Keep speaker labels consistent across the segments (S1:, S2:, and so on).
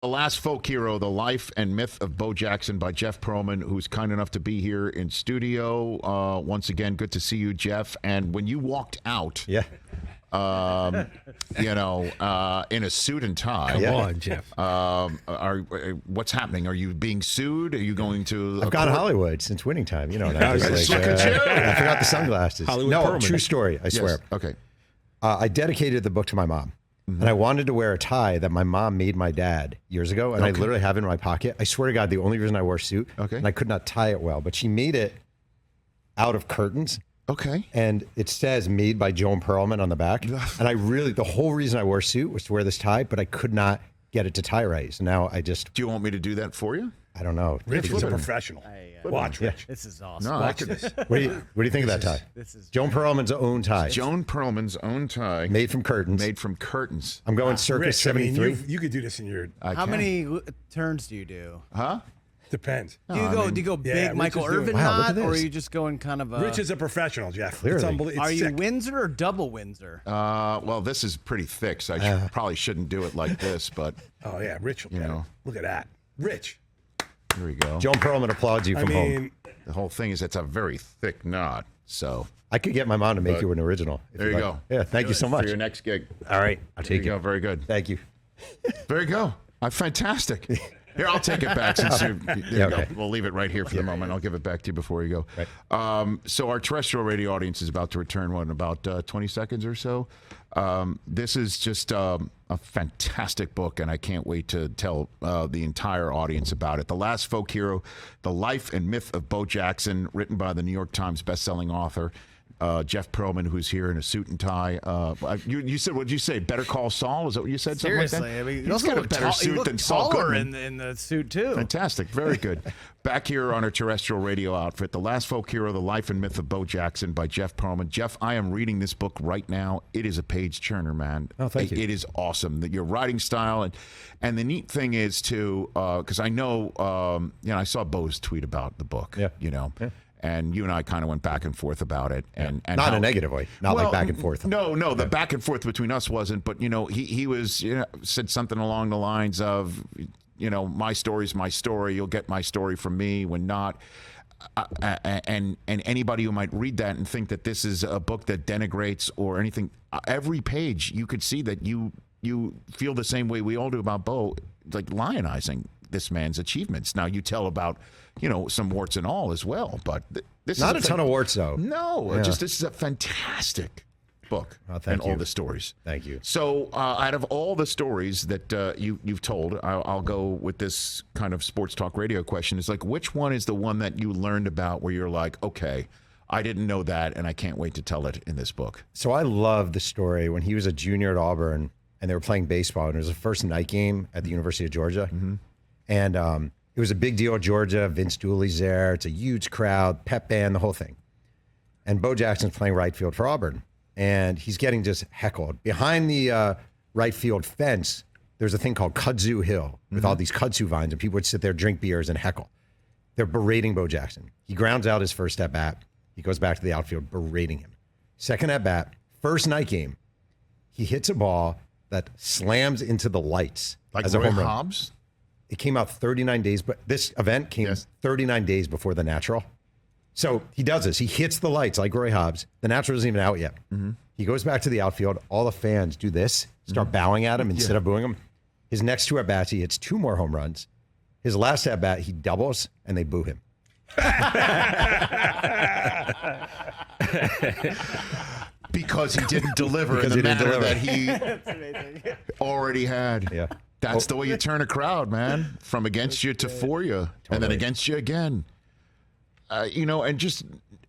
S1: The Last Folk Hero, The Life and Myth of Bo Jackson by Jeff Pearlman, who's kind enough to be here in studio. Once again, good to see you, Jeff. And when you walked out, in a suit and tie.
S2: Come on, Jeff.
S1: What's happening? Are you being sued? Are you going to...
S2: I've gone to Hollywood since winning time. You know, and I forgot the sunglasses.
S3: Hollywood Pearlman.
S2: True story, I swear.
S1: Okay.
S2: I dedicated the book to my mom. And I wanted to wear a tie that my mom made my dad years ago, and I literally have it in my pocket. I swear to God, the only reason I wore a suit, and I could not tie it well, but she made it out of curtains.
S1: Okay.
S2: And it says made by Joan Pearlman on the back. And the whole reason I wore a suit was to wear this tie, but I could not get it to tie right. So now I just...
S1: Do you want me to do that for you?
S2: I don't know.
S3: Rich is a professional. Watch, Rich.
S4: This is awesome.
S1: No,
S4: Watch this.
S2: What do you think of that tie?
S4: This is
S2: Joan Pearlman's own tie.
S1: Joan Pearlman's own tie.
S2: Made from curtains.
S1: Made from curtains.
S2: I'm going circa
S3: Rich,
S2: 73.
S3: I mean, you could do this in your...
S4: How many turns do you do?
S1: Huh?
S3: Depends.
S4: Do you go big
S3: Rich
S4: Michael
S3: is doing-
S4: Irvin
S2: Wow, look
S4: knot,
S2: at
S4: or are
S2: this.
S4: you just going kind of a...
S3: Rich is a professional, Jeff.
S2: Clearly.
S3: It's unbelievable.
S4: Are
S3: It's
S4: you
S3: sick.
S4: Windsor or double Windsor?
S1: Well, this is pretty thick, so I probably shouldn't do it like this, but
S3: Oh, yeah, Rich will get it. Look at that. Rich.
S1: here we go.
S2: Joan Pearlman applauds you
S3: I
S2: from
S3: mean,
S2: home.
S1: The whole thing is it's a very thick knot, so...
S2: I could get my mom to make you an original. if
S1: There
S2: you'd
S1: you
S2: like.
S1: go.
S2: Yeah, thank you so
S1: For
S2: much.
S1: your next gig.
S2: All right, I'll
S1: There
S2: take
S1: you
S2: it.
S1: go. Very good.
S2: Thank you.
S1: There you go. Fantastic. Here, I'll take it back since you
S2: Yeah,
S1: go.
S2: okay.
S1: We'll leave it right here for the moment. I'll give it back to you before you go.
S2: Right.
S1: So our terrestrial radio audience is about to return, in about 20 seconds or so. This is just a fantastic book, and I can't wait to tell the entire audience about it. The Last Folk Hero, The Life and Myth of Bo Jackson, written by the New York Times bestselling author, Jeff Pearlman, who's here in a suit and tie. You said, what did you say? Better Call Saul? Is that what you said?
S4: Seriously,
S1: Something like that?
S4: I mean,
S1: He's got a better suit than Saul Goodman.
S4: in the suit too.
S1: Fantastic. Very good. Back here on our terrestrial radio outfit, The Last Folk Hero, The Life and Myth of Bo Jackson by Jeff Pearlman. Jeff, I am reading this book right now. It is a page turner, man.
S2: Oh, thank you.
S1: It is awesome. Your writing style. And the neat thing is, too, because I know, I saw Bo's tweet about the book,
S2: Yeah.
S1: And you and I kind of went back and forth about it. And
S2: Not in a negative way. Not like back and forth.
S1: No, the back and forth between us wasn't. But, he was said something along the lines of, my story's my story. You'll get my story from me when not. And anybody who might read that and think that this is a book that denigrates or anything, every page you could see that you feel the same way we all do about Bo, like lionizing this man's achievements. Now you tell about, some warts and all as well, but this
S2: Not
S1: is
S2: a ton of warts, though.
S1: No,
S2: Yeah.
S1: this is a fantastic book
S2: thank
S1: all
S2: you.
S1: the stories.
S2: Thank you.
S1: So out of all the stories that you've told, I'll go with this kind of sports talk radio question. It's like, which one is the one that you learned about where you're like, okay, I didn't know that, and I can't wait to tell it in this book?
S2: So I love the story when he was a junior at Auburn and they were playing baseball, and it was the first night game at the University of Georgia. And it was a big deal at Georgia. Vince Dooley's there. It's a huge crowd, pep band, the whole thing. And Bo Jackson's playing right field for Auburn. And he's getting just heckled. Behind the right field fence, there's a thing called kudzu hill with all these kudzu vines, and people would sit there, drink beers, and heckle. They're berating Bo Jackson. He grounds out his first at bat. He goes back to the outfield, berating him. Second at bat, first night game, he hits a ball that slams into the lights
S1: Like
S2: as a
S1: Roy
S2: home run.
S1: Hobbs?
S2: It came out 39 days, but this event came 39 days before the natural. So he does this. He hits the lights like Roy Hobbs. The natural isn't even out yet. He goes back to the outfield. All the fans do this, start bowing at him instead of booing him. His next two at-bats, he hits 2 more home runs. His last at-bat, he doubles, and they boo him.
S1: Because he didn't deliver in
S2: Because
S1: the
S2: he didn't
S1: manner
S2: deliver.
S1: that he already had.
S2: Yeah.
S1: That's the way you turn a crowd, man. From against you to for you, and then against you again. And just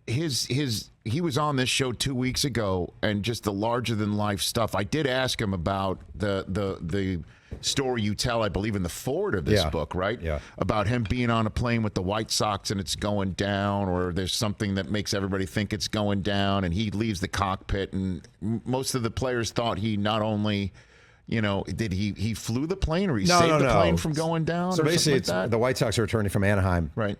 S1: he was on this show 2 weeks ago, and just the larger than life stuff. I did ask him about the story you tell, I believe, in the forward of this book, right?
S2: Yeah.
S1: About him being on a plane with the White Sox and it's going down, or there's something that makes everybody think it's going down, and he leaves the cockpit, and most of the players thought he not only, did he flew the plane, or he saved the plane from going down?
S2: So
S1: or
S2: basically,
S1: something like that?
S2: the White Sox are returning from Anaheim.
S1: Right.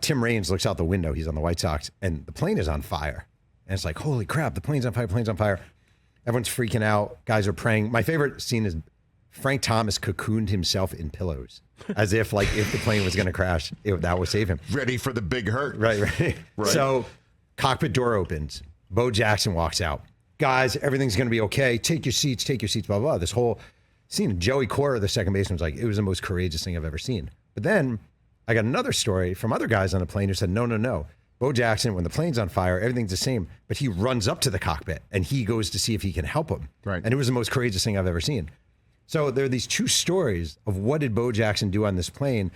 S2: Tim Raines looks out the window. He's on the White Sox, and the plane is on fire. And it's like, holy crap, the plane's on fire, plane's on fire. Everyone's freaking out. Guys are praying. My favorite scene is Frank Thomas cocooned himself in pillows, as if like if the plane was going to crash, that would save him.
S1: Ready for the big hurt.
S2: Right. So cockpit door opens. Bo Jackson walks out. Guys, everything's going to be okay. Take your seats, blah, blah. This whole scene. Joey Cora, the second baseman, was like, it was the most courageous thing I've ever seen. But then I got another story from other guys on the plane who said, no. Bo Jackson, when the plane's on fire, everything's the same. But he runs up to the cockpit and he goes to see if he can help him.
S1: Right.
S2: And it was the most courageous thing I've ever seen. So there are these two stories of what did Bo Jackson do on this plane.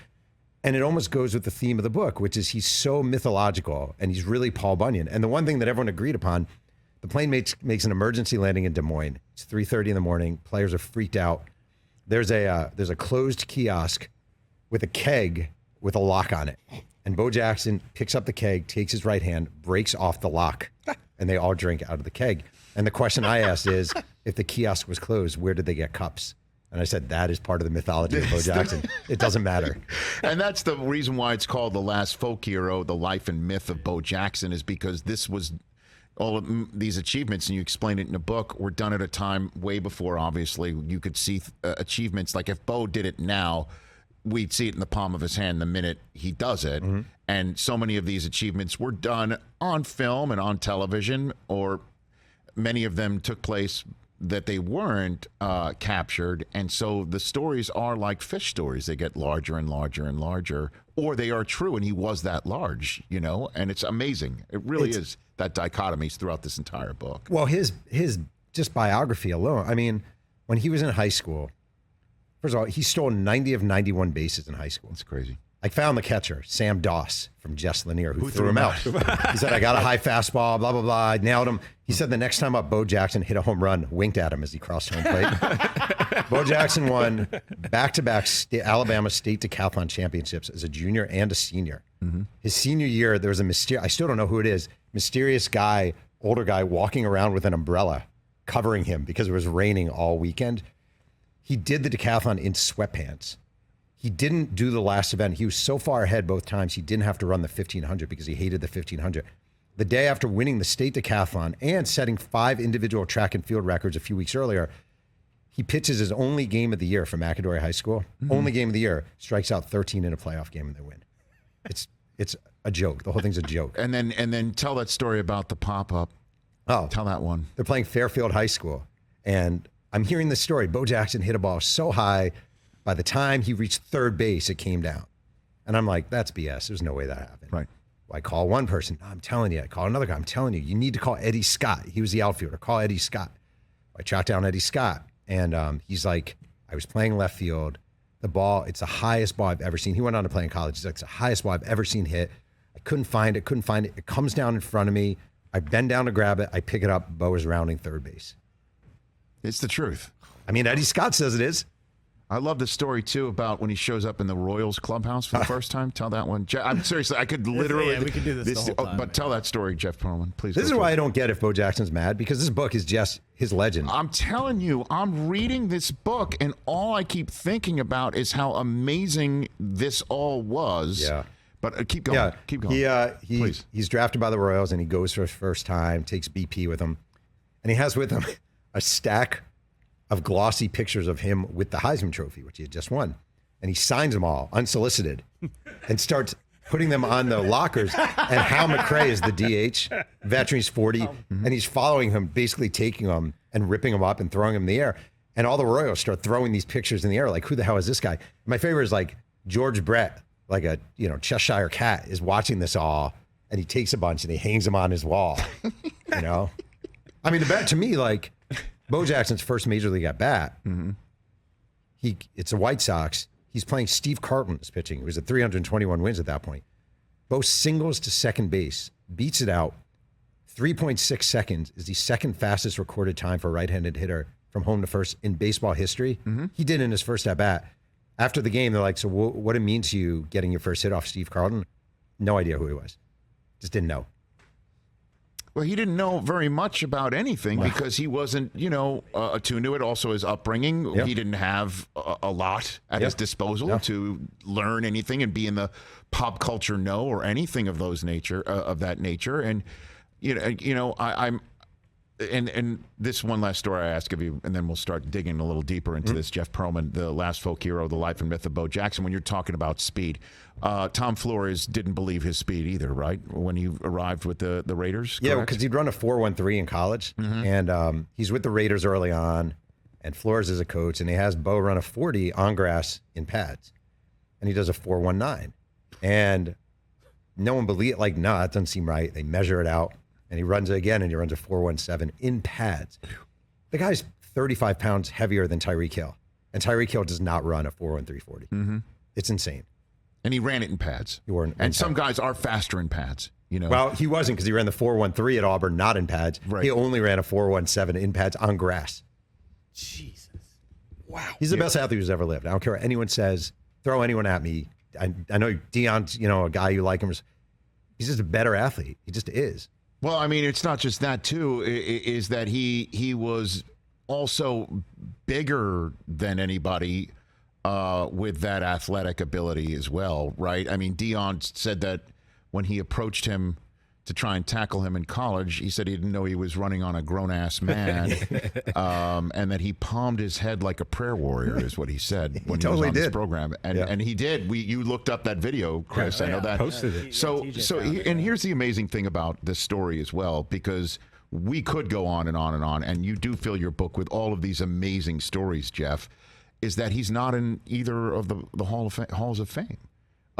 S2: And it almost goes with the theme of the book, which is he's so mythological and he's really Paul Bunyan. And the one thing that everyone agreed upon, the plane makes an emergency landing in Des Moines. It's 3:30 in the morning. Players are freaked out. There's a closed kiosk with a keg with a lock on it. And Bo Jackson picks up the keg, takes his right hand, breaks off the lock, and they all drink out of the keg. And the question I asked is, if the kiosk was closed, where did they get cups? And I said, that is part of the mythology of Bo Jackson. It doesn't matter.
S1: And that's the reason why it's called The Last Folk Hero, the life and myth of Bo Jackson, is because this was all of these achievements, and you explain it in the book, were done at a time way before, obviously, you could see achievements. Like if Bo did it now, we'd see it in the palm of his hand the minute he does it. Mm-hmm. And so many of these achievements were done on film and on television, or many of them took place that they weren't captured. And so the stories are like fish stories. They get larger and larger and larger, or they are true. And he was that large, and it's amazing. It really is that dichotomy throughout this entire book.
S2: Well, his just biography alone. I mean, when he was in high school, first of all, he stole 90 of 91 bases in high school.
S1: That's crazy.
S2: I found the catcher, Sam Doss from Jess Lanier, who threw him out. He said, I got a high fastball, blah, blah, blah. I nailed him. He said the next time up, Bo Jackson hit a home run, winked at him as he crossed home plate. Bo Jackson won back-to-back Alabama State Decathlon Championships as a junior and a senior. Mm-hmm. His senior year, there was a mysterious, I still don't know who it is, mysterious guy, older guy, walking around with an umbrella covering him because it was raining all weekend. He did the decathlon in sweatpants. He didn't do the last event. He was so far ahead both times, he didn't have to run the 1500 because he hated the 1500. The day after winning the state decathlon and setting 5 individual track and field records a few weeks earlier, he pitches his only game of the year for McAdory High School. Mm-hmm. Only game of the year, strikes out 13 in a playoff game and they win. It's a joke. The whole thing's a joke.
S1: And then tell that story about the pop-up.
S2: Oh,
S1: tell that one.
S2: They're playing Fairfield High School, and I'm hearing this story. Bo Jackson hit a ball so high, by the time he reached third base, it came down. And I'm like, that's BS. There's no way that happened.
S1: Right.
S2: Well, I call one person. No, I'm telling you. I call another guy. I'm telling you. You need to call Eddie Scott. He was the outfielder. Call Eddie Scott. I tracked down Eddie Scott, and he's like, I was playing left field. The ball, it's the highest ball I've ever seen. He went on to play in college. He's like, it's the highest ball I've ever seen hit. I couldn't find it. It comes down in front of me. I bend down to grab it. I pick it up. Bo is rounding third base.
S1: It's the truth.
S2: I mean, Eddie Scott says it is.
S1: I love the story, too, about when he shows up in the Royals clubhouse for the first time. Tell that one. I'm seriously, I could literally.
S4: Yeah, we could do this the whole time.
S1: But tell that story, Jeff Pearlman, please.
S2: This is why I don't get if Bo Jackson's mad, because this book is just his legend.
S1: I'm telling you, I'm reading this book, and all I keep thinking about is how amazing this all was.
S2: Yeah.
S1: But keep going.
S2: Yeah.
S1: Keep going.
S2: He's drafted by the Royals, and he goes for his first time, takes BP with him, and he has with him a stack of glossy pictures of him with the Heisman Trophy, which he had just won. And he signs them all unsolicited and starts putting them on the lockers. And Hal McRae is the DH, veteran, he's 40, and he's following him, basically taking them and ripping them up and throwing them in the air. And all the Royals start throwing these pictures in the air, like, who the hell is this guy? My favorite is like George Brett, like a Cheshire cat, is watching this all, and he takes a bunch and he hangs them on his wall. I mean, to me, like, Bo Jackson's first major league at bat, it's the White Sox. He's playing Steve Carlton's pitching. It was at 321 wins at that point. Bo singles to second base, beats it out. 3.6 seconds is the second fastest recorded time for a right-handed hitter from home to first in baseball history. He did in his first at bat. After the game, they're like, so what did it mean to you getting your first hit off Steve Carlton? No idea who he was. Just didn't know.
S1: Well, he didn't know very much about anything because he wasn't, attuned to it. Also, his upbringing, he didn't have a lot at his disposal to learn anything and be in the pop culture know or anything of that nature. And I'm and this one last story I ask of you, and then we'll start digging a little deeper into this. Jeff Pearlman, the last folk hero, the life and myth of Bo Jackson. When you're talking about speed, Tom Flores didn't believe his speed either, right? When he arrived with the Raiders,
S2: Yeah,
S1: correct?
S2: because he'd run a 4.13 in college, and he's with the Raiders early on, and Flores is a coach, and he has Bo run a 40 on grass in pads, and he does a 4.19, and no one believed, like, no, that doesn't seem right. They measure it out, and he runs it again, and he runs a 4.17 in pads. The guy's 35 pounds heavier than Tyreek Hill, and Tyreek Hill does not run a 4.13 40. It's insane.
S1: And he ran it in pads.
S2: He wore it in
S1: and some
S2: pads.
S1: guys are faster in pads. You know,
S2: Well, he wasn't, because he ran the 4.13 at Auburn, not in pads.
S1: Right.
S2: He only ran a 4.17 in pads on grass.
S4: Jesus.
S3: Wow.
S2: He's the best athlete who's ever lived. I don't care what anyone says. Throw anyone at me. I know Deion's, a guy you like him. He's just a better athlete. He just is.
S1: well, I mean, it's not just that too. Is that he was also bigger than anybody with that athletic ability as well, right? I mean, Deion said that when he approached him to try and tackle him in college, he said he didn't know he was running on a grown-ass man, and that he palmed his head like a prayer warrior, is what he said when he
S2: totally
S1: was on this
S2: did.
S1: program. And
S2: Yeah.
S1: and he did. You looked up that video, Chris. I know that.
S3: Posted it.
S1: So
S4: TJ found it,
S1: and here's the amazing thing about this story as well, because we could go on and on and on, and you do fill your book with all of these amazing stories, Jeff, is that he's not in either of the halls of fame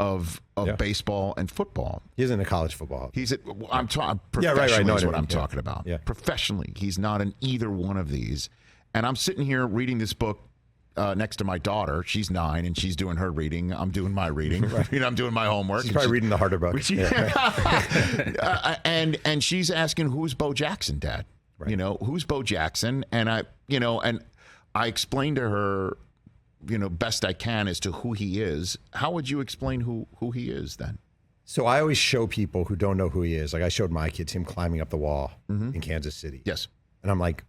S1: of
S2: Yeah.
S1: baseball and football.
S2: He's in the college football.
S1: He's at, I'm talking
S2: Yeah, right,
S1: professionally
S2: right. No,
S1: is
S2: I
S1: what
S2: know.
S1: I'm
S2: Yeah.
S1: talking about.
S2: Yeah.
S1: Professionally, he's not in either one of these. And I'm sitting here reading this book next to my daughter. She's 9, and she's doing her reading. I'm doing my reading. I'm doing my homework.
S2: He's probably reading the harder book.
S1: And she's asking, who's Bo Jackson, Dad?
S2: Right.
S1: Who's Bo Jackson? And I explained to her, best I can as to who he is. How would you explain who he is then?
S2: So I always show people who don't know who he is. Like, I showed my kids him climbing up the wall in Kansas City.
S1: Yes.
S2: And I'm like,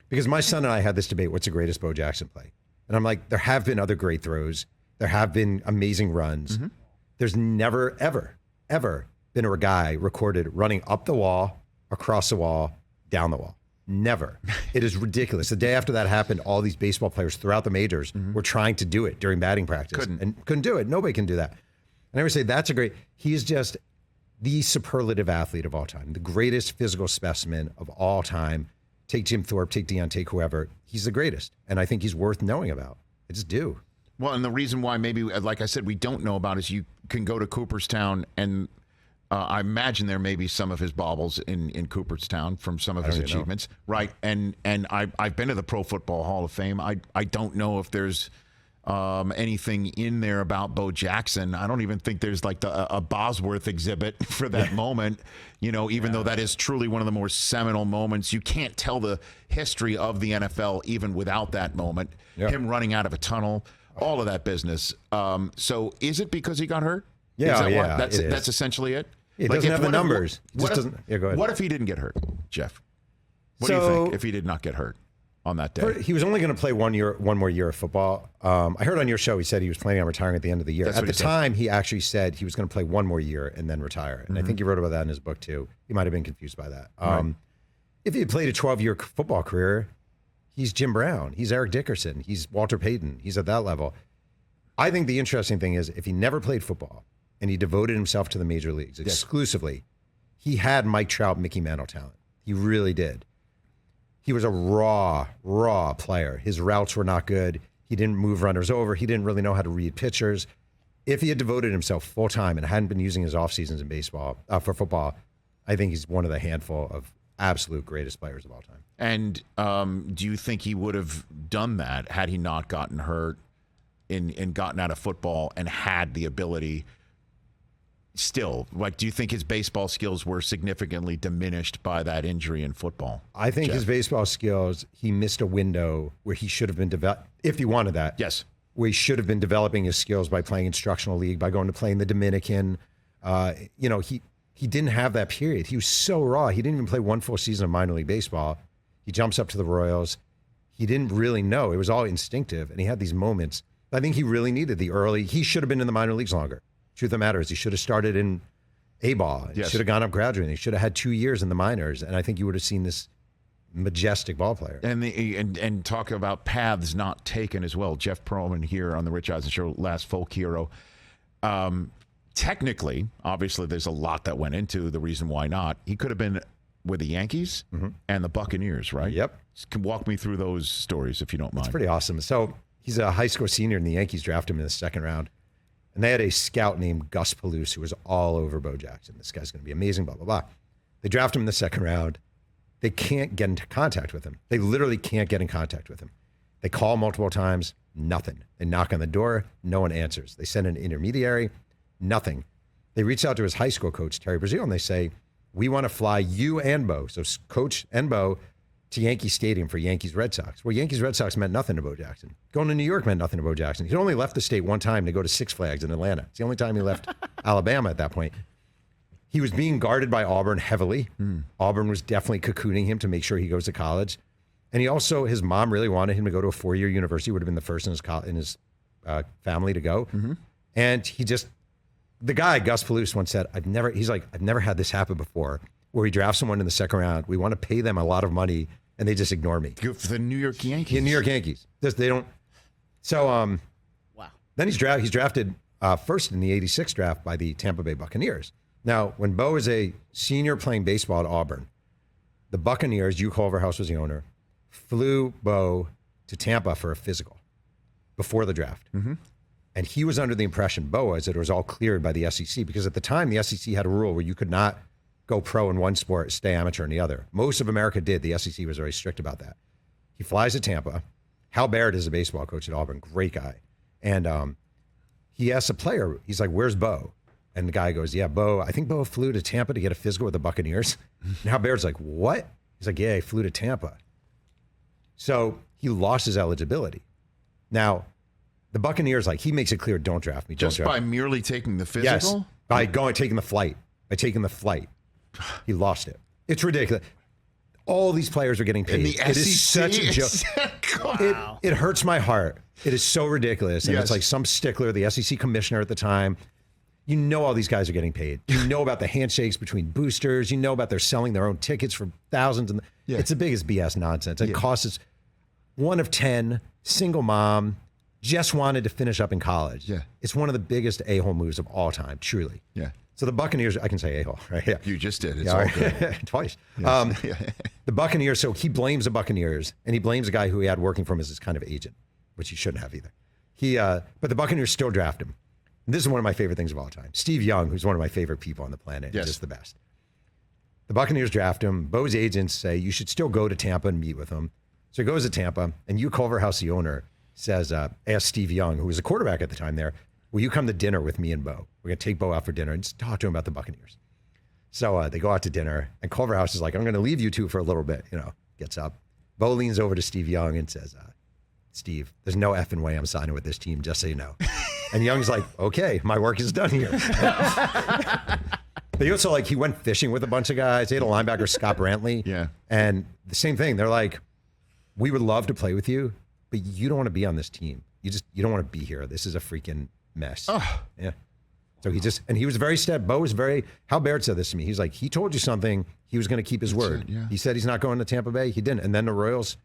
S2: because my son and I had this debate, what's the greatest Bo Jackson play? And I'm like, there have been other great throws. There have been amazing runs. There's never, ever, ever been a guy recorded running up the wall, across the wall, down the wall. Never. It is ridiculous. The day after that happened, all these baseball players throughout the majors were trying to do it during batting practice. And couldn't do it. Nobody can do that. And I would say that's a great, he's just the superlative athlete of all time, the greatest physical specimen of all time. Take Jim Thorpe, take Deion, take whoever. He's the greatest. And I think he's worth knowing about. I just do.
S1: Well, and the reason why maybe, like I said, we don't know about is you can go to Cooperstown, and I imagine there may be some of his baubles in Cooperstown from some of his achievements, right? And I've been to the Pro Football Hall of Fame. I don't know if there's anything in there about Bo Jackson. I don't even think there's like a Bosworth exhibit for that moment, even though that is truly one of the more seminal moments. You can't tell the history of the NFL even without that moment.
S2: Yeah.
S1: Him running out of a tunnel, all of that business. So is it because he got hurt?
S2: Yeah,
S1: Is that
S2: yeah,
S1: why? That's
S2: it is.
S1: that's essentially it.
S2: It doesn't have the
S1: what
S2: numbers. It
S1: What
S2: just
S1: if,
S2: doesn't. Yeah, go ahead.
S1: What if he didn't get hurt, Jeff? What do you
S2: So-
S1: think if he did not get hurt on that day?
S2: He was only going to play one more year of football. I heard on your show he said he was planning on retiring at the end of the year.
S1: That's
S2: At
S1: what
S2: the
S1: he said.
S2: time, he actually said he was going to play one more year and then retire. And I think he wrote about that in his book too. He might have been confused by that. If he had played a 12-year football career, he's Jim Brown. He's Eric Dickerson. He's Walter Payton. He's at that level. I think the interesting thing is if he never played football and he devoted himself to the major leagues exclusively, he had Mike Trout, Mickey Mantle talent. He really did. He was a raw player. His routes were not good. He didn't move runners over. He didn't really know how to read pitchers. If he had devoted himself full time and hadn't been using his off seasons in baseball for football, I think he's one of the handful of absolute greatest players of all time.
S1: And do you think he would have done that had he not gotten hurt and gotten out of football and had the ability still? Like, do you think his baseball skills were significantly diminished by that injury in football?
S2: I think
S1: Jeff?
S2: his baseball skills, he missed a window where he should have been developed, if he wanted that.
S1: Yes.
S2: Where he should have been developing his skills by playing instructional league, by going to playing the Dominican. He didn't have that period. He was so raw. He didn't even play one full season of minor league baseball. He jumps up to the Royals. He didn't really know. It was all instinctive, and he had these moments. I think he really needed the early. He should have been in the minor leagues longer. Truth of the matter is, he should have started in A-ball. He
S1: Yes.
S2: should have gone up gradually. He should have had 2 years in the minors, and I think you would have seen this majestic ball player.
S1: And talk about paths not taken as well. Jeff Pearlman here on the Rich Eisen Show, last folk hero. Technically, obviously, there's a lot that went into the reason why not. He could have been with the Yankees and the Buccaneers, right?
S2: Yep.
S1: Can walk me through those stories if you don't mind.
S2: It's pretty awesome. So he's a high school senior, and the Yankees drafted him in the second round. And they had a scout named Gus Palouse who was all over Bo Jackson. This guy's going to be amazing, blah, blah, blah. They draft him in the second round. They can't get into contact with him. They literally can't get in contact with him. They call multiple times, nothing. They knock on the door, no one answers. They send an intermediary, nothing. They reach out to his high school coach, Terry Brazil, and they say, we want to fly you and Bo, so coach and Bo, to Yankee Stadium for Yankees Red Sox. Well, Yankees Red Sox meant nothing to Bo Jackson. Going to New York meant nothing to Bo Jackson. He only left the state one time to go to Six Flags in Atlanta. It's the only time he left Alabama at that point. He was being guarded by Auburn heavily. Auburn was definitely cocooning him to make sure he goes to college. And he also, his mom really wanted him to go to a 4-year university, would have been the first in his family to go. And he just, the guy, Gus Palouse, once said, I've never had this happen before, where we draft someone in the second round. We want to pay them a lot of money, and they just ignore me.
S1: Good for the New York Yankees.
S2: The New York Yankees. They don't. So,
S4: Wow.
S2: then he's drafted first in the 86 draft by the Tampa Bay Buccaneers. Now, when Bo is a senior playing baseball at Auburn, the Buccaneers, Hugh Culverhouse was the owner, flew Bo to Tampa for a physical before the draft. And he was under the impression, Bo was, that it was all cleared by the SEC, because at the time, the SEC had a rule where you could not go pro in one sport, stay amateur in the other. Most of America did. The SEC was very strict about that. He flies to Tampa. Hal Barrett is a baseball coach at Auburn, great guy. And he asks a player, he's like, where's Bo? And the guy goes, yeah, Bo, I think Bo flew to Tampa to get a physical with the Buccaneers. And Hal Barrett's like, what? He's like, yeah, he flew to Tampa. So he lost his eligibility. Now, the Buccaneers, like, he makes it clear, don't draft me.
S1: Just by merely taking the physical?
S2: Yes, by taking the flight. He lost it. It's ridiculous. All these players are getting paid.
S1: And the
S2: It is
S1: SEC
S2: such a joke.
S4: Wow.
S2: It hurts my heart. It is so ridiculous. And
S1: Yes.
S2: it's like some stickler, the SEC commissioner at the time. You know all these guys are getting paid. You know about the handshakes between boosters. You know about they're selling their own tickets for thousands. And It's the biggest BS nonsense. It costs us 1 of 10, single mom, just wanted to finish up in college.
S1: Yeah.
S2: It's one of the biggest a-hole moves of all time, truly.
S1: Yeah.
S2: So the Buccaneers, I can say a-hole, right? Yeah.
S1: You just did. It's
S2: Yeah,
S1: all
S2: right.
S1: good.
S2: Twice. The Buccaneers, so he blames the Buccaneers, and he blames a guy who he had working for him as his kind of agent, which he shouldn't have either. But the Buccaneers still draft him. And this is one of my favorite things of all time. Steve Young, who's one of my favorite people on the planet,
S1: Yes.
S2: is just the best. The Buccaneers draft him. Bo's agents say, you should still go to Tampa and meet with him. So he goes to Tampa, and Hugh Culverhouse, the owner, says, ask Steve Young, who was a quarterback at the time there, will you come to dinner with me and Bo? We're going to take Bo out for dinner and just talk to him about the Buccaneers. So they go out to dinner, and Culverhouse is like, I'm going to leave you two for a little bit, gets up. Bo leans over to Steve Young and says, Steve, there's no effing way I'm signing with this team, just so you know. And Young's like, okay, my work is done here. But he also, he went fishing with a bunch of guys. They had a linebacker, Scott Brantley.
S1: Yeah.
S2: And the same thing. They're like, we would love to play with you, but you don't want to be on this team. You don't want to be here. This is a freaking mess.
S1: Oh.
S2: Yeah. So he was very Bo was very, Hal Barrett said this to me. He's like, he told you something. He was going to keep his word.
S1: it, yeah.
S2: He said he's not going to Tampa Bay. He didn't. And then the Royals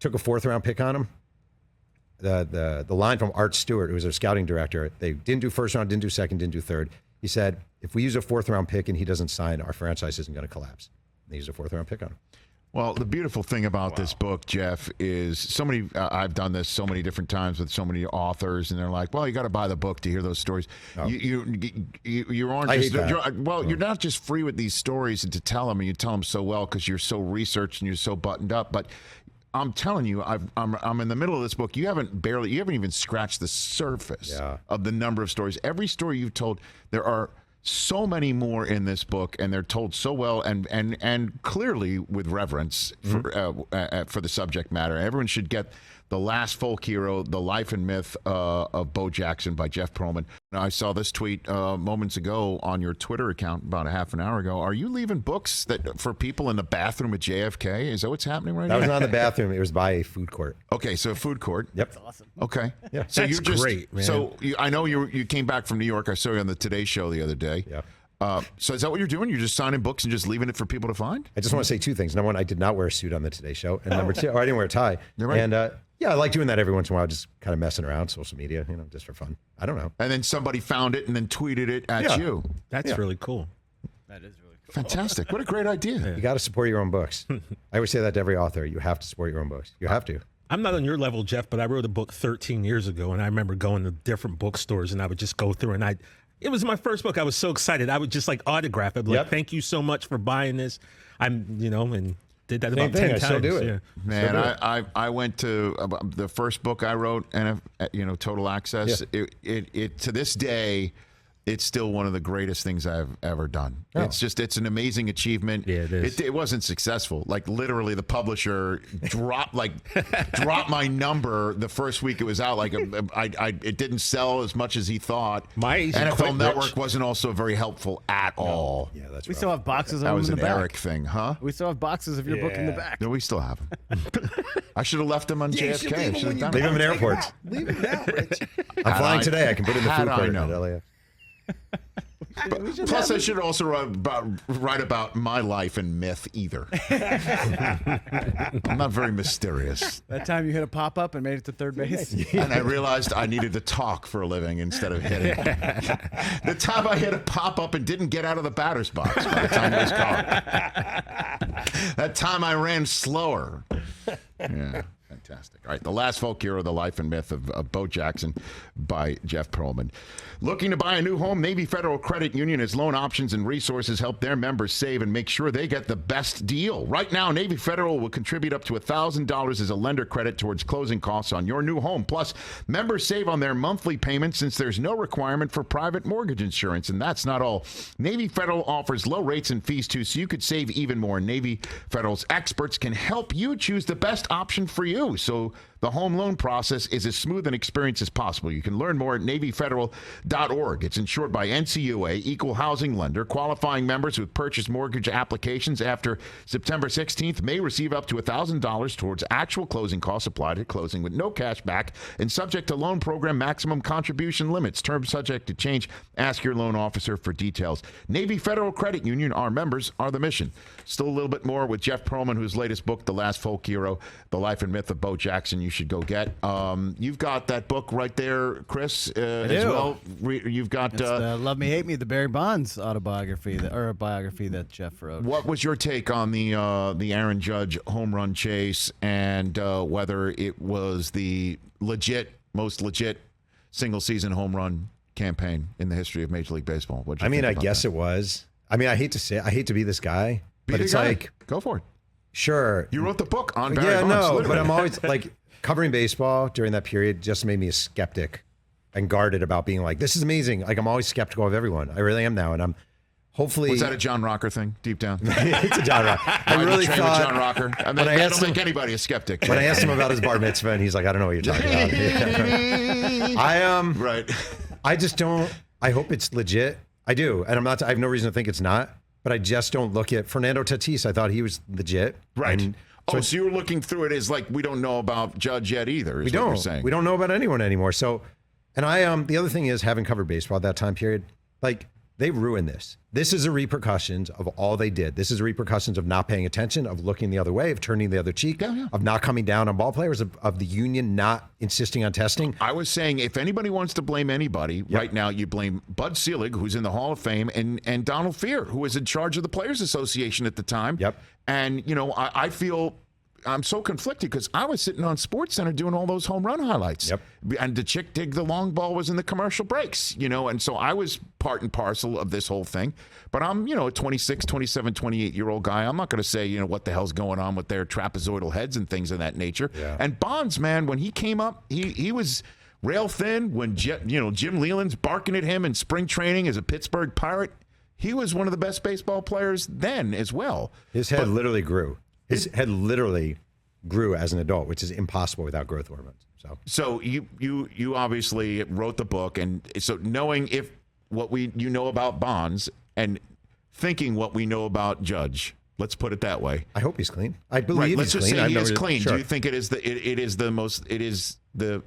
S2: took a 4th round pick on him. The line from Art Stewart, who was their scouting director, they didn't do first round, didn't do second, didn't do third. He said, if we use a 4th round pick and he doesn't sign, our franchise isn't going to collapse. They used a 4th round pick on him.
S1: Well, the beautiful thing about this book, Jeff, is so many. I've done this so many different times with so many authors, and they're like, "Well, you got to buy the book to hear those stories."
S2: Oh.
S1: You aren't
S2: I
S1: just
S2: hate that.
S1: you're not just free with these stories and to tell them, and you tell them so well because you're so researched and you're so buttoned up. But I'm telling you, I'm in the middle of this book. You haven't even scratched the surface of the number of stories. Every story you've told, there are so many more in this book, and they're told so well and clearly with reverence for the subject matter. Everyone should get The Last Folk Hero, The Life and Myth of Bo Jackson by Jeff Pearlman. I saw this tweet moments ago on your Twitter account about a half an hour ago. Are you leaving books for people in the bathroom at JFK? Is that what's happening right now?
S2: That was not in the bathroom. It was by a food court.
S1: Okay, so a food court.
S2: Yep.
S4: Awesome.
S1: Okay.
S2: Yeah.
S1: So
S3: That's
S1: you're just
S3: great, man.
S1: So I know you came back from New York. I saw you on the Today Show the other day.
S2: Yeah.
S1: So is that what you're doing? You're just signing books and just leaving it for people to find?
S2: I just want to say two things. Number one, I did not wear a suit on the Today Show. And number two, or I didn't wear a tie.
S1: You're right.
S2: And yeah, I like doing that every once in a while, just kind of messing around social media, just for fun. I don't know.
S1: And then somebody found it and then tweeted it at you.
S5: That's really cool.
S4: That is really cool.
S1: Fantastic. What a great idea.
S2: You got to support your own books. I always say that to every author. You have to support your own books. You have to.
S5: I'm not on your level, Jeff, but I wrote a book 13 years ago, and I remember going to different bookstores, and I would just go through, and it was my first book. I was so excited. I would just autograph it. Like, thank you so much for buying this. And did that about 10 times.
S2: I still do it.
S5: Yeah.
S1: Man, I went to the first book I wrote, and Total Access.
S2: Yeah.
S1: It to this day, it's still one of the greatest things I've ever done.
S2: Oh.
S1: It's an amazing achievement.
S5: Yeah, it is.
S1: It wasn't successful. Like literally, the publisher dropped my number the first week it was out. Like it didn't sell as much as he thought.
S5: My agent
S1: NFL
S5: quit,
S1: Network
S5: Rich.
S1: wasn't also very helpful at all.
S2: Yeah, that's
S4: We
S2: rough.
S4: still have boxes of
S1: That
S4: them
S1: was
S4: in
S1: an
S4: the back.
S1: Eric thing, huh?
S4: We still have boxes of your book in the back.
S1: No, we still have them. I should have left them on JFK. I should have done
S2: Leave
S1: it.
S2: them in airports.
S3: Leave it now, Rich.
S2: I'm flying today. I can put it in the
S1: Had
S2: food
S1: I
S2: court
S1: known.
S2: at LAX.
S1: Plus, I should also write about my life and myth either. I'm not very mysterious.
S4: That time you hit a pop up and made it to third base.
S1: And I realized I needed to talk for a living instead of hitting. The time I hit a pop up and didn't get out of the batter's box by the time it was called. That time I ran slower. Yeah. Fantastic. All right, the last folk hero, the life and myth of Bo Jackson by Jeff Pearlman. Looking to buy a new home? Navy Federal Credit Union has loan options and resources help their members save and make sure they get the best deal. Right now, Navy Federal will contribute up to $1,000 as a lender credit towards closing costs on your new home. Plus, members save on their monthly payments since there's no requirement for private mortgage insurance. And that's not all. Navy Federal offers low rates and fees too, so you could save even more. Navy Federal's experts can help you choose the best option for you. So the home loan process is as smooth an experience as possible. You can learn more at NavyFederal.org. It's insured by NCUA, equal housing lender. Qualifying members with purchase mortgage applications after September 16th may receive up to $1,000 towards actual closing costs applied at closing with no cash back and subject to loan program maximum contribution limits. Terms subject to change. Ask your loan officer for details. Navy Federal Credit Union, our members are the mission. Still a little bit more with Jeff Pearlman, whose latest book, The Last Folk Hero, The Life and Myth of Bo Jackson, you should go get. You've got that book right there, Chris, as well. You've got...
S4: It's Love Me, Hate Me, the Barry Bonds autobiography, or a biography that Jeff wrote.
S1: What was your take on the Aaron Judge home run chase and whether it was the most legit single-season home run campaign in the history of Major League Baseball?
S2: I mean, I guess it was. I mean, I hate to be this guy, but it's like...
S1: Go for it.
S2: Sure.
S1: You wrote the book on Barry
S2: Yeah,
S1: Bonds.
S2: no,
S1: literally.
S2: but I'm always like covering baseball during that period just made me a skeptic and guarded about being like, this is amazing. Like I'm always skeptical of everyone. I really am now, and I'm hopefully.
S1: Was that a John Rocker thing deep down?
S2: It's a John Rocker. I
S1: Why'd you
S2: really
S1: train with
S2: thought
S1: John Rocker. I mean,
S2: when I
S1: that'll
S2: asked him-
S1: make anybody a skeptic.
S2: when I asked him about his bar mitzvah, and he's like, I don't know what you're talking about.
S1: Right.
S2: I just don't. I hope it's legit. I do, and I'm not. I have no reason to think it's not. But I just don't look at Fernando Tatis. I thought he was legit.
S1: Right.
S2: And
S1: So you were looking through it as like we don't know about Judge yet either. Is
S2: we
S1: what you're
S2: don't.
S1: saying.
S2: We don't know about anyone anymore. So, and I the other thing is having covered baseball at that time period, like they ruined this. This is the repercussions of all they did. This is the repercussions of not paying attention, of looking the other way, of turning the other cheek, of not coming down on ball players, of the union not insisting on testing.
S1: I was saying if anybody wants to blame anybody right now, you blame Bud Selig, who's in the Hall of Fame, and Donald Fear, who was in charge of the Players Association at the time.
S2: Yep.
S1: And, you know, I feel I'm so conflicted because I was sitting on SportsCenter doing all those home run highlights.
S2: Yep.
S1: And the chick dig the long ball was in the commercial breaks, you know, and so I was part and parcel of this whole thing. But I'm, you know, a 26, 27, 28-year-old guy. I'm not going to say, you know, what the hell's going on with their trapezoidal heads and things of that nature.
S2: Yeah.
S1: And Bonds, man, when he came up, he was rail thin. When Jim Leland's barking at him in spring training as a Pittsburgh Pirate, he was one of the best baseball players then as well.
S2: His head literally grew. His head literally grew as an adult, which is impossible without growth hormones.
S1: So you obviously wrote the book, and so knowing what you know about Bonds and thinking what we know about Judge, let's put it that way.
S2: I hope he's clean. I believe
S1: Right,
S2: he's
S1: let's just
S2: clean.
S1: say
S2: I've
S1: he is
S2: never-
S1: clean.
S2: Sure.
S1: Do you think it is the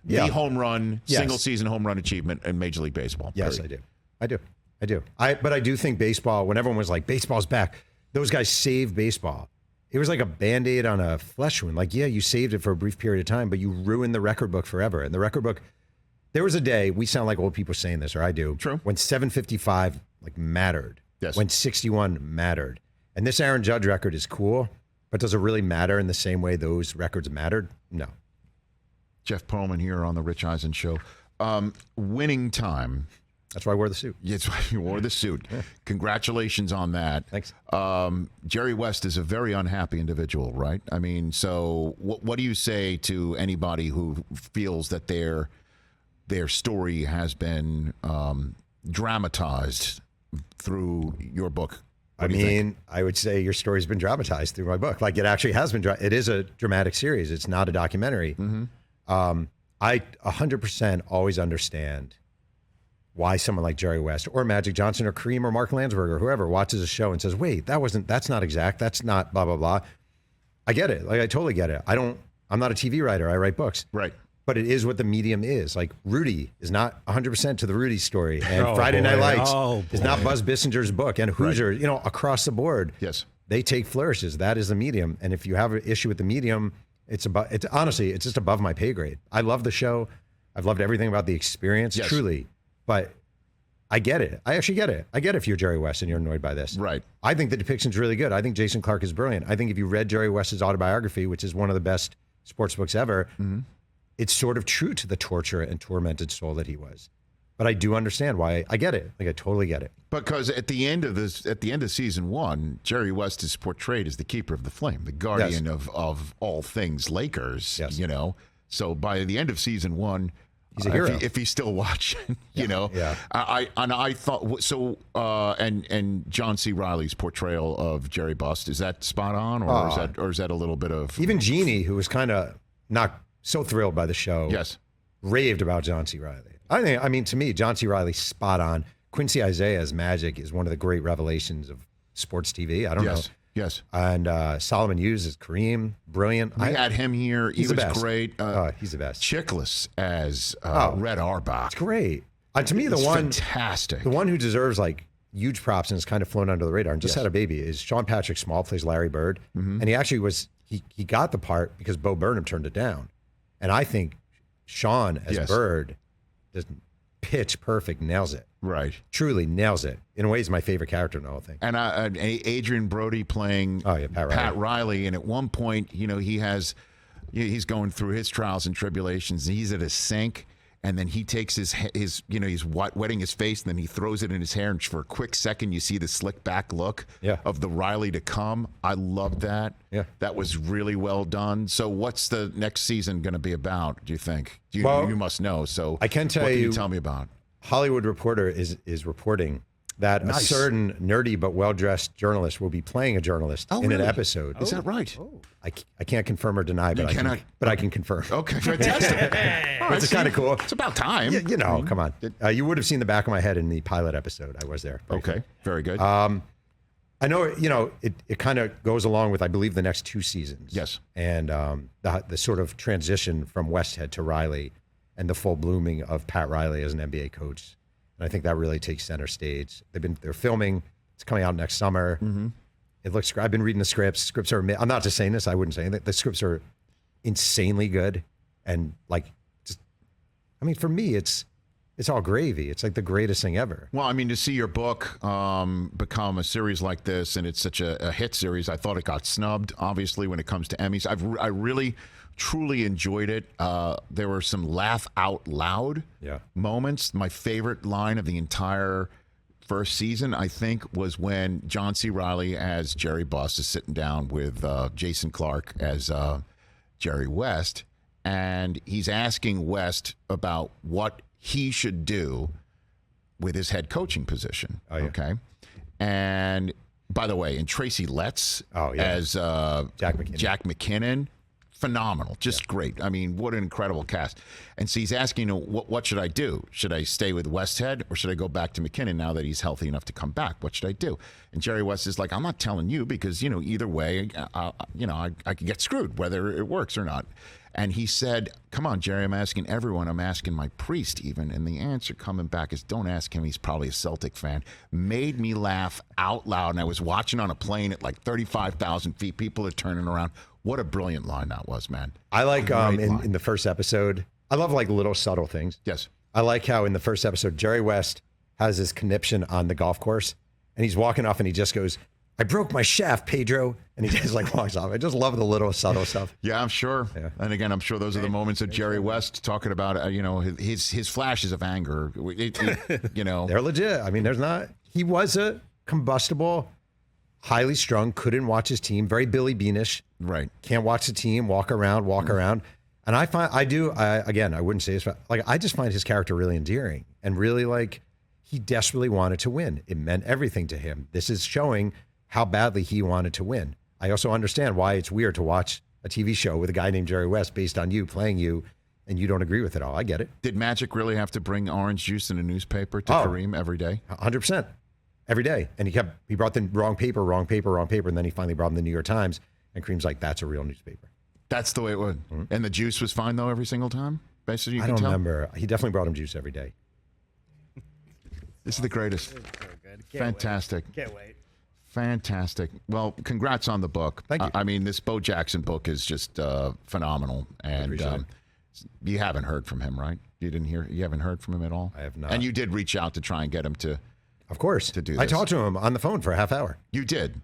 S2: Yeah.
S1: home run
S2: Yes.
S1: single season home run achievement in Major League Baseball?
S2: Yes,
S1: period?
S2: I do. I do. But I do think baseball, when everyone was like, baseball's back, those guys saved baseball. It was like a Band-Aid on a flesh wound. Like, yeah, you saved it for a brief period of time, but you ruined the record book forever. And the record book, there was a day, we sound like old people saying this, or I do.
S1: True.
S2: When 755 like mattered.
S1: Yes.
S2: When 61 mattered. And this Aaron Judge record is cool, but does it really matter in the same way those records mattered? No.
S1: Jeff Pearlman here on the Rich Eisen Show. Winning time.
S2: That's why I wore the suit.
S1: That's why you wore the suit. Congratulations on that.
S2: Thanks.
S1: Jerry West is a very unhappy individual, right? I mean, so what do you say to anybody who feels that their story has been dramatized through your book?
S2: I mean, I would say your story's been dramatized through my book. Like, it actually has been. It is a dramatic series. It's not a documentary. I 100% always understand why someone like Jerry West or Magic Johnson or Kareem or Mark Landsberg or whoever watches a show and says, wait, that's not exact. That's not blah, blah, blah. I get it. Like, I totally get it. I'm not a TV writer. I write books.
S1: Right.
S2: But it is what the medium is. Like, Rudy is not 100% to the Rudy story. And Friday Night Lights is not Buzz Bissinger's book. And Hoosier, across the board.
S1: Yes.
S2: They take flourishes. That is the medium. And if you have an issue with the medium, honestly, it's just above my pay grade. I love the show. I've loved everything about the experience, truly. But I get it. I actually get it. I get it if you're Jerry West and you're annoyed by this.
S1: Right.
S2: I think the depiction's really good. I think Jason Clarke is brilliant. I think if you read Jerry West's autobiography, which is one of the best sports books ever, it's sort of true to the torture and tormented soul that he was. But I do understand why. I get it. Like, I totally get it.
S1: Because at the end of season one, Jerry West is portrayed as the keeper of the flame, the guardian of all things Lakers.
S2: Yes.
S1: So by the end of season one,
S2: he's a hero.
S1: If he's still watching,
S2: Yeah.
S1: I thought so. And John C. Reilly's portrayal of Jerry Bust, is that spot on, or is that a little bit of
S2: even Jeannie, who was kind of not so thrilled by the show, raved about John C. Reilly. I mean, to me, John C. Reilly's spot on. Quincy Isaiah's Magic is one of the great revelations of sports TV. I don't know.
S1: Yes.
S2: And Solomon Hughes is Kareem, brilliant.
S1: We had him here. He was great.
S2: He's the best.
S1: Chickless as Red Auerbach.
S2: It's great. To me,
S1: fantastic.
S2: The one who deserves like huge props and has kind of flown under the radar and just had a baby is Sean Patrick Small, plays Larry Bird. And he actually he got the part because Bo Burnham turned it down. And I think Sean as Bird just pitch perfect, nails it.
S1: Right.
S2: Truly nails it. In a way, he's my favorite character in the whole thing.
S1: And Adrian Brody playing Pat Riley. And at one point, he's going through his trials and tribulations. And he's at a sink. And then he takes his he's wetting his face, and then he throws it in his hair. And for a quick second, you see the slick back look of the Riley to come. I love that. Yeah. That was really well done. So what's the next season going to be about, do you think? You must know. So
S2: I can tell
S1: what
S2: you.
S1: Can you tell me about?
S2: Hollywood Reporter is reporting that a certain nerdy but well-dressed journalist will be playing a journalist in an episode.
S1: Is that right?
S2: I can't confirm or deny, but I can confirm.
S1: Okay, fantastic.
S2: It's kind of cool.
S1: It's about time.
S2: Yeah, come on. You would have seen the back of my head in the pilot episode. I was there.
S1: Okay, very good.
S2: I know, it kind of goes along with, I believe, the next 2 seasons.
S1: Yes.
S2: And the sort of transition from Westhead to Riley and the full blooming of Pat Riley as an NBA coach. And I think that really takes center stage. They're filming. It's coming out next summer. It looks great. I've been reading the scripts. Scripts are, I'm not just saying this, I wouldn't say that. The scripts are insanely good. And for me, it's all gravy. It's like the greatest thing ever.
S1: Well, I mean, to see your book become a series like this, and it's such a hit series, I thought it got snubbed, obviously, when it comes to Emmys. I really, truly enjoyed it. There were some laugh out loud moments. My favorite line of the entire first season, I think, was when John C. Reilly as Jerry Bust is sitting down with Jason Clarke as Jerry West, and he's asking West about what he should do with his head coaching position. Okay. And by the way, and Tracy Letts as Jack McKinnon, phenomenal, just great. I mean, what an incredible cast. And so he's asking, what should I do? Should I stay with Westhead, or should I go back to McKinnon now that he's healthy enough to come back? What should I do? And Jerry West is like, I'm not telling you, because either way, I could get screwed whether it works or not. And he said, come on, Jerry, I'm asking everyone. I'm asking my priest even. And the answer coming back is, don't ask him. He's probably a Celtic fan. Made me laugh out loud. And I was watching on a plane at like 35,000 feet. People are turning around. What a brilliant line that was, man.
S2: I like in the first episode, I love like little subtle things.
S1: Yes.
S2: I like how in the first episode, Jerry West has his conniption on the golf course and he's walking off and he just goes, I broke my shaft, Pedro. And he just like walks off. I just love the little subtle stuff.
S1: Yeah, I'm sure. Yeah. And again, I'm sure those are the moments that Jerry West talking about, his flashes of anger.
S2: They're legit. I mean, he was a combustible, highly strung, couldn't watch his team, very Billy Beanish.
S1: Right.
S2: Can't watch the team, walk around. And I wouldn't say this, but like, I just find his character really endearing and really like, he desperately wanted to win. It meant everything to him. This is showing how badly he wanted to win. I also understand why it's weird to watch a TV show with a guy named Jerry West based on you, playing you, and you don't agree with it all. I get it.
S1: Did Magic really have to bring orange juice in a newspaper to Kareem every day?
S2: 100%. Every day. And he brought the wrong paper, and then he finally brought him the New York Times, and Kareem's like, that's a real newspaper.
S1: That's the way it would. Mm-hmm. And the juice was fine, though, every single time? Basically,
S2: I don't remember. He definitely brought him juice every day.
S1: This is the greatest.
S4: So good.
S1: Fantastic.
S4: Can't wait.
S1: Fantastic. Well, congrats on the book.
S2: Thank you.
S1: I mean, this Bo Jackson book is just phenomenal. And you haven't heard from him, right? You haven't heard from him at all?
S2: I have not.
S1: And you did reach out to try and get him to,
S2: of course,
S1: to do this.
S2: I talked to him on the phone for a half hour.
S1: You did?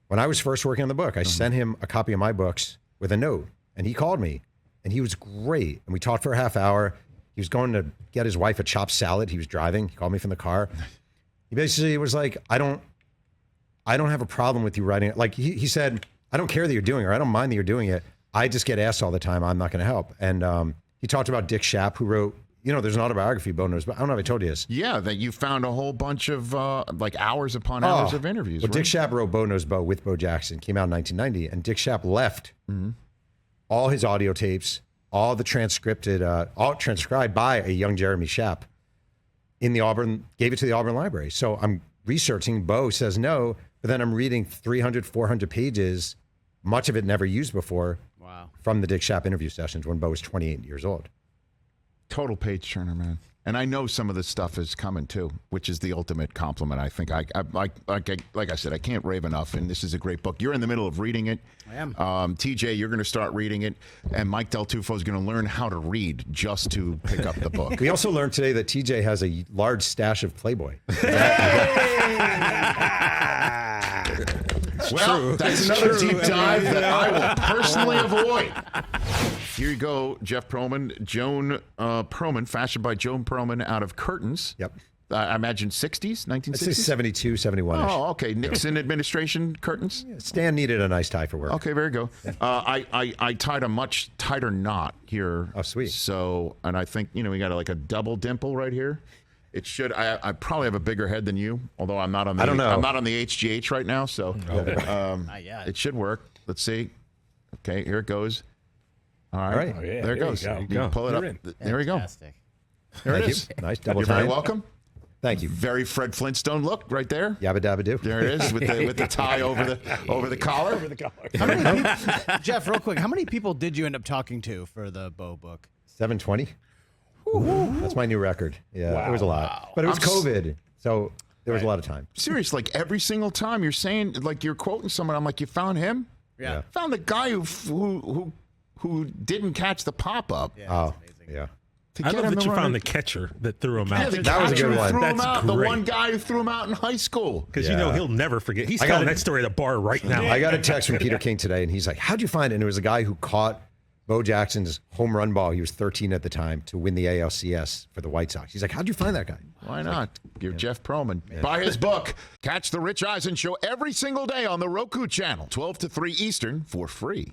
S2: When I was first working on the book, I sent him a copy of my books with a note, and he called me, and he was great. And we talked for a half hour. He was going to get his wife a chopped salad. He was driving. He called me from the car. He basically was like, I don't have a problem with you writing it. Like he said, I don't care that you're doing it, or I don't mind that you're doing it. I just get asked all the time. I'm not going to help. And he talked about Dick Schaap, who wrote, there's an autobiography, Bo knows, but I don't know if I told you this.
S1: Yeah, that you found a whole bunch of hours upon hours of interviews.
S2: Well,
S1: right?
S2: Dick Schaap wrote Bo Knows Bo with Bo Jackson, came out in 1990, and Dick Schaap left all his audio tapes, all transcribed by a young Jeremy Schaap in the Auburn, gave it to the Auburn Library. So I'm researching, Bo says no, but then I'm reading 300, 400 pages, much of it never used before, from the Dick Schaap interview sessions when Bo was 28 years old.
S1: Total page turner, man. And I know some of this stuff is coming too, which is the ultimate compliment. I think like I said, I can't rave enough. And this is a great book. You're in the middle of reading it.
S4: I am.
S1: TJ, you're going to start reading it, and Mike Del Tufo is going to learn how to read just to pick up the book.
S2: We also learned today that TJ has a large stash of Playboy.
S1: Well, that's another deep dive that I will personally avoid. Here you go, Jeff Pearlman. Joan Pearlman, fashioned by Joan Pearlman out of Curtains.
S2: Yep.
S1: I imagine 60s, 1960s?
S2: I'd say 72, 71-ish.
S1: Oh, okay. Nixon administration curtains?
S2: Yeah, Stan needed a nice tie for work.
S1: Okay, very good. I tied a much tighter knot here.
S2: Oh, sweet.
S1: So, and I think, we got like a double dimple right here. It should. I probably have a bigger head than you, although I'm not on the.
S2: I don't know.
S1: I'm not on the HGH right now, so
S4: Not yet.
S1: it should work. Let's see. Okay, here it goes. All right.
S3: Oh, yeah,
S1: there it goes.
S3: you
S1: You
S3: go.
S1: pull it
S3: You're
S1: up.
S3: in.
S1: There we go.
S4: Fantastic.
S1: There
S2: Thank
S1: it
S2: you.
S1: is.
S2: Nice double
S1: You're
S2: tie.
S1: very welcome.
S2: Thank you.
S1: Very Fred Flintstone look right there.
S2: Yabba dabba do.
S1: There it is with the tie over the collar.
S3: Over the collar.
S4: How many people, Jeff, real quick, how many people did you end up talking to for the Bo book?
S2: 720. That's my new record. Yeah,
S3: Wow.
S2: it was a lot. But it was COVID, so there was a lot of time.
S1: Serious, like every single time you're saying, like you're quoting someone, I'm like, you found him?
S4: Yeah.
S1: Found the guy who didn't catch the pop up.
S4: Yeah,
S2: Oh,
S4: that's amazing.
S2: yeah.
S1: To
S5: I
S1: get
S5: love
S1: him
S5: that
S1: to
S5: you
S1: run
S5: found
S1: it.
S5: the catcher that threw him
S1: Yeah,
S5: out.
S1: the
S2: That was a
S1: catcher
S2: good
S1: who
S2: one.
S1: threw him
S5: That's
S1: out. The
S5: great.
S1: one guy who threw him out in high school.
S5: Because
S2: Yeah.
S5: he'll never forget. He's
S2: I
S5: telling
S2: gotta-
S5: that story at a bar right now.
S2: I got a text from Peter King today, and he's like, how'd you find it? And it was a guy who caught Bo Jackson's home run ball. He was 13 at the time to win the ALCS for the White Sox. He's like, how'd you find that guy?
S1: Why not? Give Jeff Pearlman. Buy his book. Catch The Rich Eisen Show every single day on the Roku channel, 12 to 3 Eastern, for free.